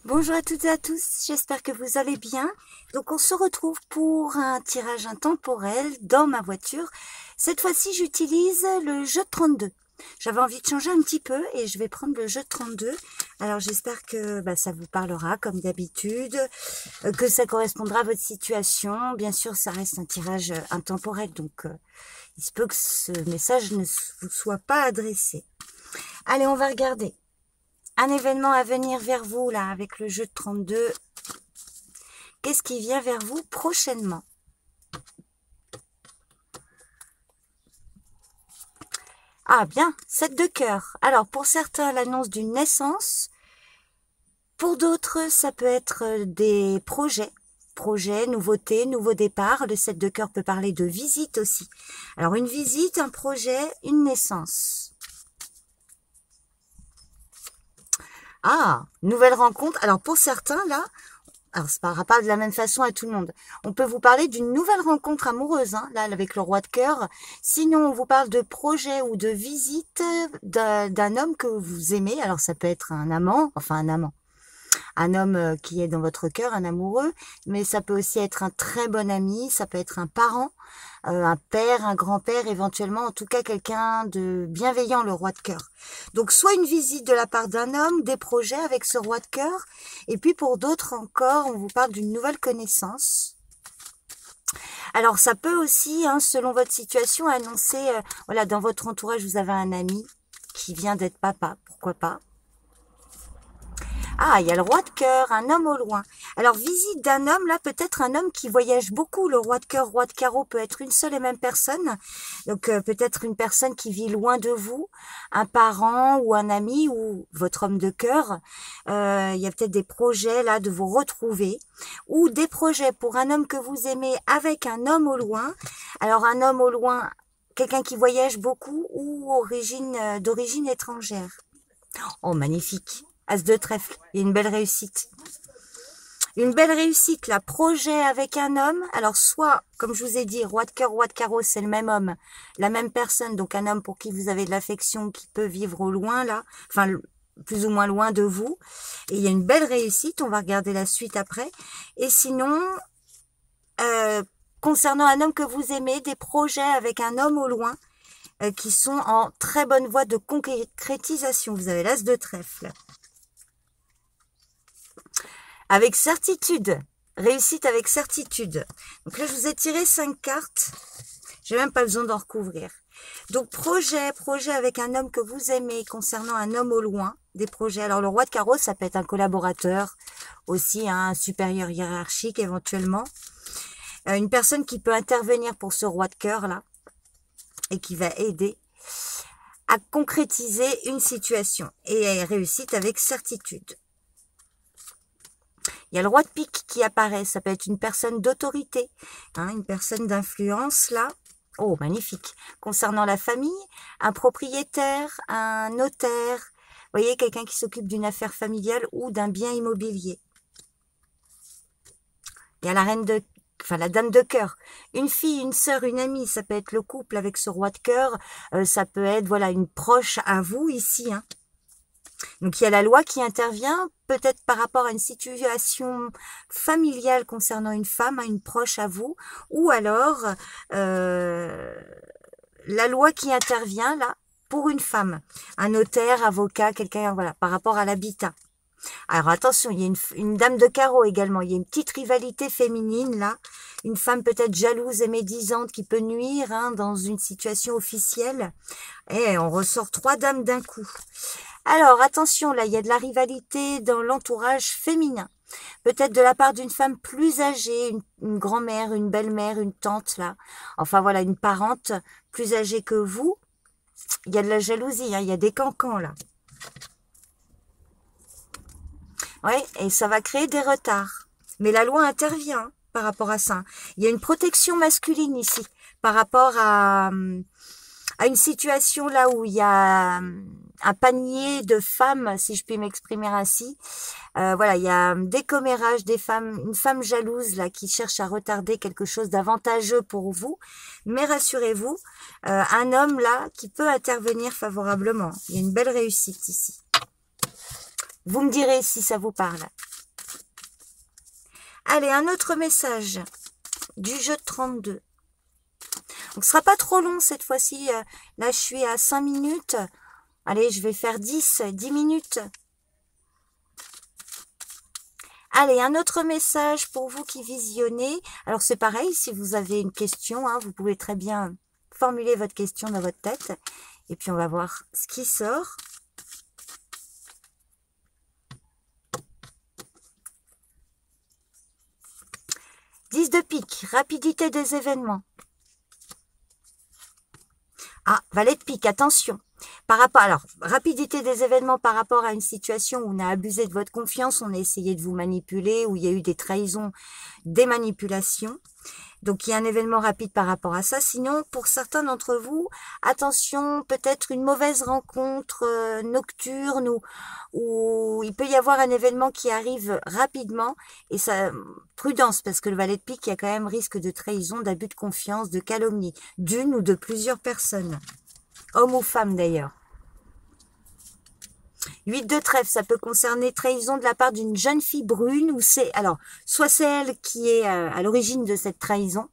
Bonjour à toutes et à tous, j'espère que vous allez bien. Donc on se retrouve pour un tirage intemporel dans ma voiture. Cette fois-ci j'utilise le jeu de 32. J'avais envie de changer un petit peu et je vais prendre le jeu de 32. Alors j'espère que ça vous parlera comme d'habitude, que ça correspondra à votre situation. Bien sûr ça reste un tirage intemporel, donc il se peut que ce message ne vous soit pas adressé. Allez, on va regarder. Un événement à venir vers vous, là, avec le jeu de 32. Qu'est-ce qui vient vers vous prochainement? Ah, bien, 7 de cœur. Alors, pour certains, l'annonce d'une naissance. Pour d'autres, ça peut être des projets. Projets, nouveautés, nouveaux départs. Le 7 de cœur peut parler de visite aussi. Alors, une visite, un projet, une naissance. Ah, nouvelle rencontre. Alors pour certains, là, alors ça ne parlera pas de la même façon à tout le monde. On peut vous parler d'une nouvelle rencontre amoureuse, hein, là, avec le roi de cœur. Sinon, on vous parle de projet ou de visite d'un homme que vous aimez. Alors ça peut être un amant, enfin un amant. Un homme qui est dans votre cœur, un amoureux, mais ça peut aussi être un très bon ami, ça peut être un parent, un père, un grand-père, éventuellement, en tout cas quelqu'un de bienveillant, le roi de cœur. Donc soit une visite de la part d'un homme, des projets avec ce roi de cœur, et puis pour d'autres encore, on vous parle d'une nouvelle connaissance. Alors ça peut aussi, hein, selon votre situation, annoncer, voilà, dans votre entourage, vous avez un ami qui vient d'être papa, pourquoi pas. Ah, il y a le roi de cœur, un homme au loin. Alors, visite d'un homme, là, peut-être un homme qui voyage beaucoup. Le roi de cœur, roi de carreau peut être une seule et même personne. Donc, peut-être une personne qui vit loin de vous, un parent ou un ami ou votre homme de cœur. Il y a peut-être des projets, là, de vous retrouver. Ou des projets pour un homme que vous aimez avec un homme au loin. Alors, un homme au loin, quelqu'un qui voyage beaucoup ou d'origine étrangère. Oh, magnifique. As de trèfle, il y a une belle réussite. Une belle réussite, là, projet avec un homme. Alors, soit, comme je vous ai dit, roi de cœur, roi de carreau, c'est le même homme, la même personne, donc un homme pour qui vous avez de l'affection, qui peut vivre au loin, là, enfin, plus ou moins loin de vous. Et il y a une belle réussite, on va regarder la suite après. Et sinon, concernant un homme que vous aimez, des projets avec un homme au loin, qui sont en très bonne voie de concrétisation. Vous avez l'as de trèfle. Avec certitude, réussite avec certitude. Donc là, je vous ai tiré 5 cartes. J'ai même pas besoin d'en recouvrir. Donc projet avec un homme que vous aimez concernant un homme au loin. Des projets. Alors le roi de carreau, ça peut être un collaborateur, aussi un supérieur hiérarchique éventuellement. Une personne qui peut intervenir pour ce roi de cœur là et qui va aider à concrétiser une situation. Et réussite avec certitude. Il y a le roi de pique qui apparaît, ça peut être une personne d'autorité, hein, une personne d'influence là. Oh, magnifique. Concernant la famille, un propriétaire, un notaire, vous voyez, quelqu'un qui s'occupe d'une affaire familiale ou d'un bien immobilier. Il y a la dame de cœur, une fille, une sœur, une amie, ça peut être le couple avec ce roi de cœur, ça peut être, voilà, une proche à vous ici, hein. Donc, il y a la loi qui intervient, peut-être par rapport à une situation familiale concernant une femme, une proche à vous, ou alors la loi qui intervient là pour une femme, un notaire, avocat, quelqu'un, voilà, par rapport à l'habitat. Alors attention, il y a une dame de carreau également, il y a une petite rivalité féminine là, une femme peut-être jalouse et médisante qui peut nuire, hein, dans une situation officielle. Et on ressort 3 dames d'un coup. Alors attention, là il y a de la rivalité dans l'entourage féminin. Peut-être de la part d'une femme plus âgée, une grand-mère, une belle-mère, une tante là. Enfin voilà, une parente plus âgée que vous. Il y a de la jalousie, hein, il y a des cancans là. Oui, et ça va créer des retards. Mais la loi intervient par rapport à ça. Il y a une protection masculine ici par rapport à une situation là où il y a un panier de femmes, si je puis m'exprimer ainsi. Voilà, il y a des commérages, des femmes, une femme jalouse là qui cherche à retarder quelque chose d'avantageux pour vous. Mais rassurez-vous, un homme là qui peut intervenir favorablement. Il y a une belle réussite ici. Vous me direz si ça vous parle. Allez, un autre message du jeu de 32. Donc, ce sera pas trop long cette fois-ci. Là, je suis à 5 minutes. Allez, je vais faire 10 minutes. Allez, un autre message pour vous qui visionnez. Alors, c'est pareil, si vous avez une question, hein, vous pouvez très bien formuler votre question dans votre tête. Et puis, on va voir ce qui sort. « 10 de pique, rapidité des événements. » Ah, valet de pique, attention. Par rapport, alors, rapidité des événements par rapport à une situation où on a abusé de votre confiance, on a essayé de vous manipuler, où il y a eu des trahisons, des manipulations. Donc, il y a un événement rapide par rapport à ça. Sinon, pour certains d'entre vous, attention, peut-être une mauvaise rencontre nocturne ou il peut y avoir un événement qui arrive rapidement. Et ça, prudence, parce que le valet de pique, il y a quand même risque de trahison, d'abus de confiance, de calomnie, d'une ou de plusieurs personnes. Homme ou femme d'ailleurs. 8 de trèfle, ça peut concerner trahison de la part d'une jeune fille brune ou c'est, alors, soit c'est elle qui est à l'origine de cette trahison,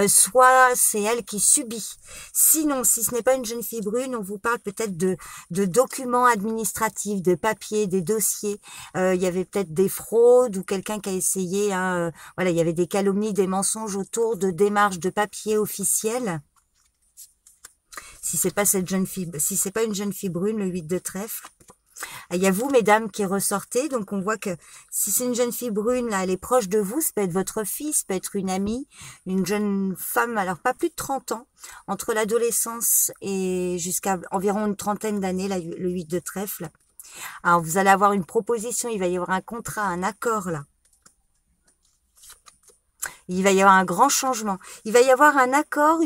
soit c'est elle qui subit. Sinon, si ce n'est pas une jeune fille brune, on vous parle peut-être de documents administratifs, de papiers, des dossiers. Il y avait peut-être des fraudes ou quelqu'un qui a essayé, voilà, il y avait des calomnies, des mensonges autour de démarches de papiers officiels. Si c'est pas cette jeune fille, si c'est pas une jeune fille brune, le 8 de trèfle. Il y a vous, mesdames, qui ressortez. Donc, on voit que si c'est une jeune fille brune, là, elle est proche de vous. Ça peut être votre fille, ça peut être une amie, une jeune femme, alors pas plus de 30 ans, entre l'adolescence et jusqu'à environ une trentaine d'années, là, le 8 de trèfle. Alors, vous allez avoir une proposition, il va y avoir un contrat, un accord, là. Il va y avoir un grand changement. Il va y avoir un accord,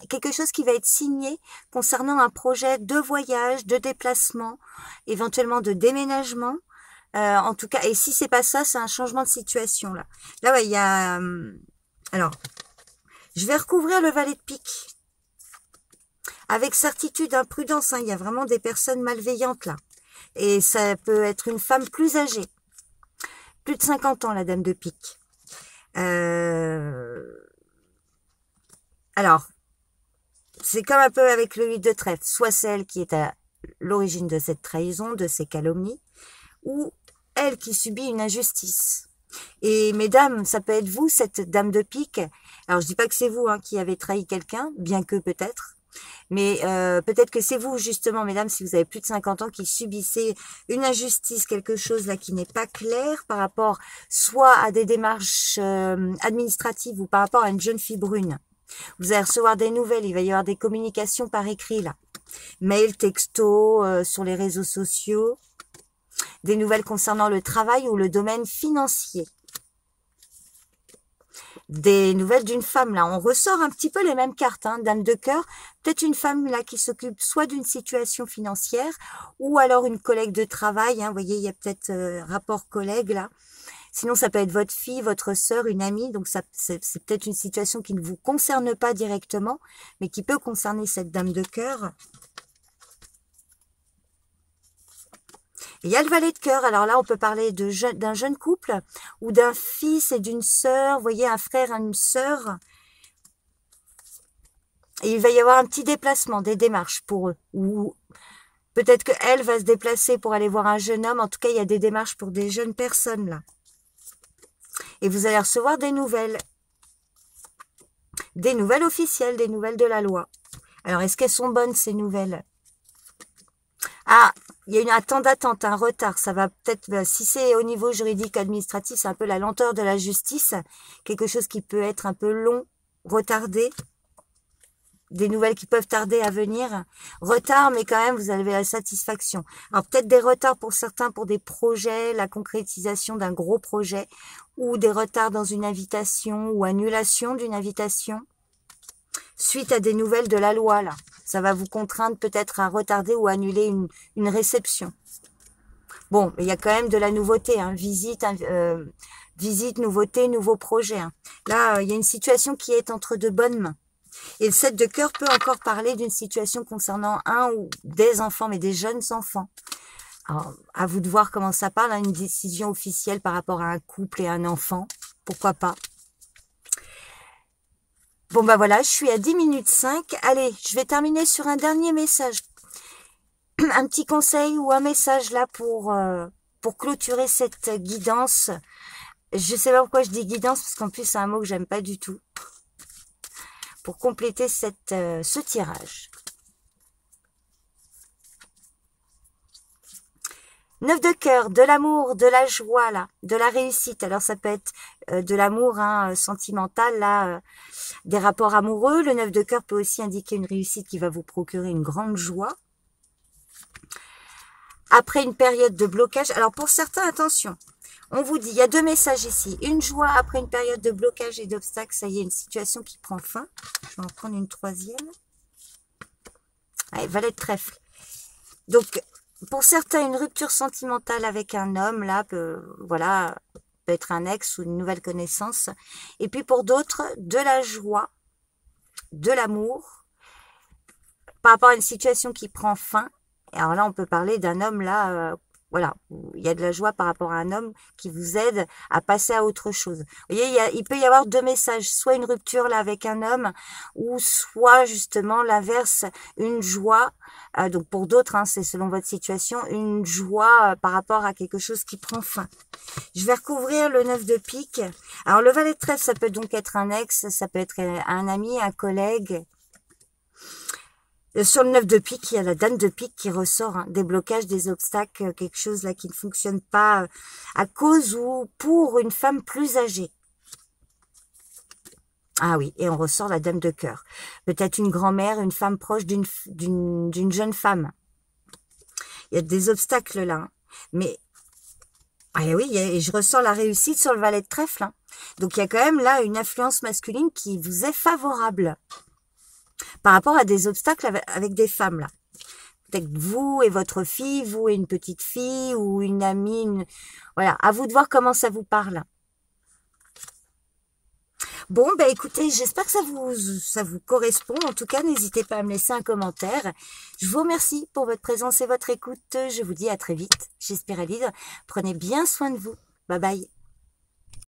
quelque chose qui va être signé concernant un projet de voyage, de déplacement, éventuellement de déménagement. En tout cas, et si c'est pas ça, c'est un changement de situation là. Là, ouais, il y a. Alors, je vais recouvrir le valet de pique avec certitude, imprudence. Il y a vraiment des personnes malveillantes là, et ça peut être une femme plus âgée, plus de 50 ans, la dame de pique. Alors, c'est comme un peu avec le 8 de trèfle, soit celle qui est à l'origine de cette trahison, de ces calomnies, ou elle qui subit une injustice. Et mesdames, ça peut être vous, cette dame de pique. Alors, je dis pas que c'est vous qui avez trahi quelqu'un, bien que peut-être. Mais peut-être que c'est vous, justement, mesdames, si vous avez plus de 50 ans, qui subissez une injustice, quelque chose là qui n'est pas clair par rapport soit à des démarches administratives ou par rapport à une jeune fille brune. Vous allez recevoir des nouvelles, il va y avoir des communications par écrit là. Mail, texto, sur les réseaux sociaux. Des nouvelles concernant le travail ou le domaine financier. Des nouvelles d'une femme, là, on ressort un petit peu les mêmes cartes, dame de cœur, peut-être une femme là qui s'occupe soit d'une situation financière, ou alors une collègue de travail, vous voyez, il y a peut-être rapport collègue là, sinon ça peut être votre fille, votre sœur, une amie, donc ça c'est peut-être une situation qui ne vous concerne pas directement, mais qui peut concerner cette dame de cœur. Et il y a le valet de cœur. Alors là, on peut parler d'un jeune couple ou d'un fils et d'une sœur. Vous voyez, un frère et une sœur. Et il va y avoir un petit déplacement, des démarches pour eux. Ou peut-être qu'elle va se déplacer pour aller voir un jeune homme. En tout cas, il y a des démarches pour des jeunes personnes là. Et vous allez recevoir des nouvelles. Des nouvelles officielles, des nouvelles de la loi. Alors, est-ce qu'elles sont bonnes, ces nouvelles ? Ah, il y a un temps d'attente, un retard. Ça va peut-être, si c'est au niveau juridique, administratif, c'est un peu la lenteur de la justice. Quelque chose qui peut être un peu long, retardé. Des nouvelles qui peuvent tarder à venir. Retard, mais quand même, vous avez la satisfaction. Alors, peut-être des retards pour certains, pour des projets, la concrétisation d'un gros projet, ou des retards dans une invitation, ou annulation d'une invitation. Suite à des nouvelles de la loi, là. Ça va vous contraindre peut-être à retarder ou annuler une réception. Bon, mais il y a quand même de la nouveauté, visite, visite, nouveauté, nouveau projet. Là, il y a une situation qui est entre de bonnes mains. Et le 7 de cœur peut encore parler d'une situation concernant un ou des enfants, mais des jeunes enfants. Alors, à vous de voir comment ça parle, hein, une décision officielle par rapport à un couple et un enfant. Pourquoi pas? Bon, bah voilà, je suis à 10 minutes 5. Allez, je vais terminer sur un dernier message. Un petit conseil ou un message là pour clôturer cette guidance. Je sais pas pourquoi je dis guidance, parce qu'en plus c'est un mot que j'aime pas du tout. Pour compléter ce tirage. 9 de cœur, de l'amour, de la joie, là, de la réussite. Alors, ça peut être de l'amour hein, sentimental, là, des rapports amoureux. Le 9 de cœur peut aussi indiquer une réussite qui va vous procurer une grande joie. Après une période de blocage. Alors, pour certains, attention, on vous dit, il y a 2 messages ici. Une joie après une période de blocage et d'obstacles. Ça y est, une situation qui prend fin. Je vais en prendre une 3e. Allez, valet de trèfle. Donc, pour certains, une rupture sentimentale avec un homme, là, voilà, peut être un ex ou une nouvelle connaissance. Et puis pour d'autres, de la joie, de l'amour, par rapport à une situation qui prend fin. Et alors là, on peut parler d'un homme, là, voilà, il y a de la joie par rapport à un homme qui vous aide à passer à autre chose. Vous voyez, il peut y avoir 2 messages, soit une rupture là avec un homme, ou soit justement l'inverse, une joie. Donc pour d'autres, hein, c'est selon votre situation, une joie par rapport à quelque chose qui prend fin. Je vais recouvrir le 9 de pique. Alors le valet de trèfle, ça peut donc être un ex, ça peut être un ami, un collègue. Sur le 9 de pique, il y a la dame de pique qui ressort, hein, des blocages, des obstacles, quelque chose là qui ne fonctionne pas à cause ou pour une femme plus âgée. Ah oui, et on ressort la dame de cœur. Peut-être une grand-mère, une femme proche d'une jeune femme. Il y a des obstacles là, hein. Mais ah oui, et je ressens la réussite sur le valet de trèfle. Hein. Donc il y a quand même là une influence masculine qui vous est favorable. Par rapport à des obstacles avec des femmes, là. Peut-être vous et votre fille, vous et une petite fille, ou une amie, voilà, à vous de voir comment ça vous parle. Bon, ben écoutez, j'espère que ça vous correspond. En tout cas, n'hésitez pas à me laisser un commentaire. Je vous remercie pour votre présence et votre écoute. Je vous dis à très vite. J'espère à lire. Prenez bien soin de vous. Bye bye.